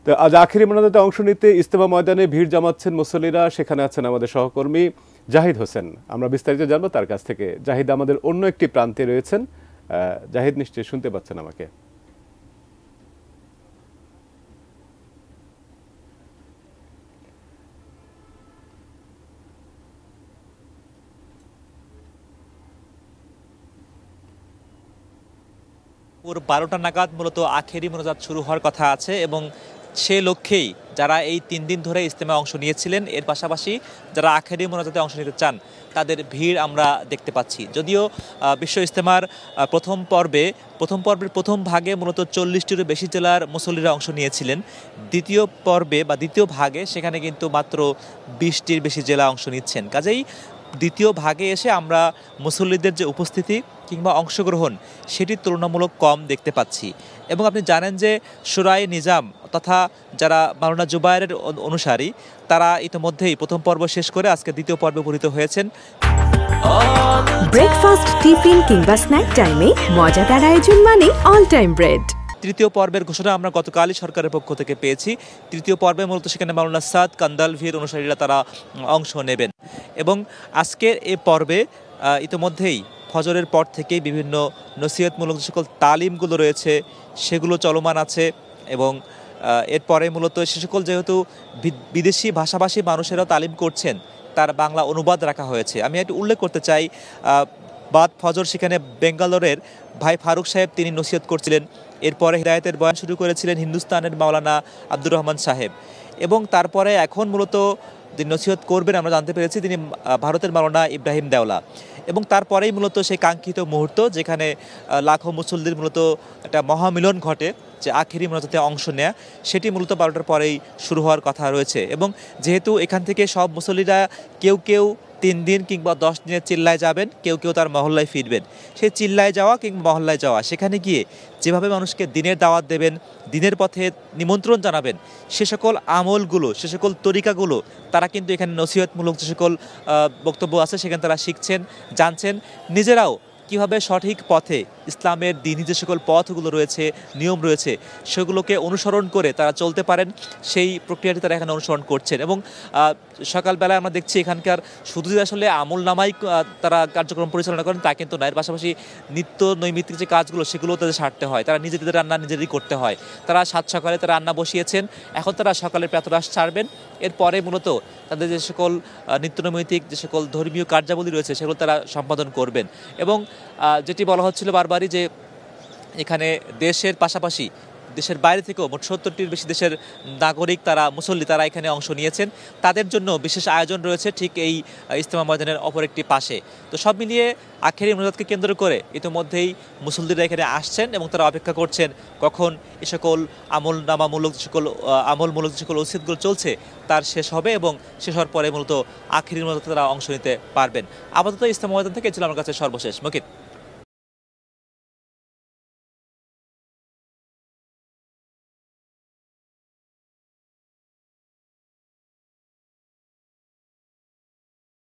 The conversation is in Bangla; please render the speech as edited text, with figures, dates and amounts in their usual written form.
তো আজ আখেরি মোনাজাতে অংশ নিতে ইজতেমা ময়দানে ভিড় জমাচ্ছেন মুসল্লিরা। সেখানে আছেন আমাদের সহকর্মী জাহিদ হোসেন। আমরা বিস্তারিত জানবো তার কাছ থেকে। জাহিদ আমাদের অন্য একটি প্রান্তে রয়েছেন। জাহিদ, নিশ্চয়ই শুনতে পাচ্ছেন আমাকে? পুরো 12টা নাগাদ মূলত আখেরি মোনাজাত শুরু হওয়ার কথা আছে এবং সে লক্ষ্যেই যারা এই 3 দিন ধরে ইজতেমায় অংশ নিয়েছিলেন, এর পাশাপাশি যারা আখেরি মোনাজাতে অংশ নিতে চান তাদের ভিড় আমরা দেখতে পাচ্ছি। যদিও বিশ্ব ইজতেমার প্রথম পর্বের প্রথম ভাগে মূলত 40টিরও বেশি জেলার মুসল্লিরা অংশ নিয়েছিলেন। দ্বিতীয় ভাগে সেখানে কিন্তু মাত্র 20টির বেশি জেলা অংশ নিচ্ছেন। কাজেই দ্বিতীয় ভাগে এসে আমরা মুসল্লিদের যে উপস্থিতি কিংবা অংশগ্রহণ সেটি তুলনামূলক কম দেখতে পাচ্ছি। এবং আপনি জানেন যে শুরায়ে নিজাম তথা যারা মাওলানা জুবায়েরের অনুসারী তারা ইতিমধ্যেই প্রথম পর্ব শেষ করে আজকে দ্বিতীয় পর্বে উপনীত হয়েছেন। ব্রেকফাস্ট, টিফিন কিংবা স্ন্যাক টাইমে মজাদার আয়োজন মানে অল টাইম ব্রেড। তৃতীয় পর্বের ঘোষণা আমরা গতকালই সরকারের পক্ষ থেকে পেয়েছি। তৃতীয় পর্বে মূলত সেখানে মাওলানা সাদ কান্দালভির অনুসারীরা তারা অংশ নেবেন এবং আজকের এই পর্বে ইতিমধ্যেই ফজরের পর থেকেই বিভিন্ন নসিহতমূলক যে সকল তালিমগুলো রয়েছে সেগুলো চলমান আছে এবং এরপরে মূলত সে সকল যেহেতু বিদেশি ভাষাভাষী মানুষেরাও তালিম করছেন তার বাংলা অনুবাদ রাখা হয়েছে। আমি একটু উল্লেখ করতে চাই, বাদ ফজর সেখানে বেঙ্গালোরের ভাই ফারুক সাহেব তিনি নসিহত করছিলেন। এরপরে হিদায়তের বয়ান শুরু করেছিলেন হিন্দুস্তানের মাওলানা আব্দুর রহমান সাহেব এবং তারপরে এখন মূলত যিনি নসিহত করবেন আমরা জানতে পেরেছি তিনি ভারতের মাওলানা ইব্রাহিম দেওলা এবং তারপরেই মূলত সেই কাঙ্ক্ষিত মুহূর্ত যেখানে লাখো মুসল্লির মূলত একটা মহামিলন ঘটে, যে আখেরি মোনাজাতে অংশ নেয়া, সেটি মূলত 12টার পরেই শুরু হওয়ার কথা রয়েছে। এবং যেহেতু এখান থেকে সব মুসল্লিরা কেউ 3 দিন কিংবা 10 দিনের চিল্লায় যাবেন, কেউ তার মহল্লায় ফিরবেন, সেই চিল্লায় যাওয়া কিংবা মহল্লায় যাওয়া সেখানে গিয়ে যেভাবে মানুষকে দিনের দাওয়াত দেবেন, দিনের পথে নিমন্ত্রণ জানাবেন, সে সকল আমলগুলো, সে সকল তরিকাগুলো তারা কিন্তু এখানে নসিহতমূলক যে সকল বক্তব্য আছে সেখানে তারা শিখছেন, জানছেন, নিজেরাও কীভাবে সঠিক পথে ইসলামের দিনই যে সকল পথগুলো রয়েছে, নিয়ম রয়েছে সেগুলোকে অনুসরণ করে তারা চলতে পারেন, সেই প্রক্রিয়াটি তারা এখানে অনুসরণ করছেন। এবং সকালবেলায় আমরা দেখছি এখানকার শুধু যে আসলে আমল নামাই তারা কার্যক্রম পরিচালনা করেন তা কিন্তু নয়, এর পাশাপাশি নিত্য নৈমিত্তিক যে কাজগুলো সেগুলোও তাদের সারতে হয়, তারা নিজেদের রান্না নিজেদেরই করতে হয়। তারা সকালে তারা রান্না বসিয়েছেন, এখন তারা সকালের প্রাতরাশ ছাড়বেন, এরপরে মূলত তাদের যে সকল নিত্যনৈমিত্তিক যে সকল ধর্মীয় কার্যাবলী রয়েছে সেগুলো তারা সম্পাদন করবেন। এবং যেটি বলা হচ্ছিল বারবারই যে এখানে দেশের পাশাপাশি দেশের বাইরে থেকেও মোট 70টির বেশি দেশের নাগরিক তারা মুসল্লি তারা এখানে অংশ নিয়েছেন, তাদের জন্য বিশেষ আয়োজন রয়েছে ঠিক এই ইজতেমা ময়দানের অপর একটি পাশে। তো সব মিলিয়ে আখেরি মোনাজাতকে কেন্দ্র করে ইতিমধ্যেই মুসল্লিরা এখানে আসছেন এবং তারা অপেক্ষা করছেন কখন এ সকল আমলনামামূলক যে সকল ওসিয়তগুলো চলছে তার শেষ হবে এবং শেষ হওয়ার পরে মূলত আখেরি মোনাজাতে তারা অংশ নিতে পারবেন। আপাতত ইজতেমা ময়দান থেকে ছিল আমার কাছে সর্বশেষ। মুকিত।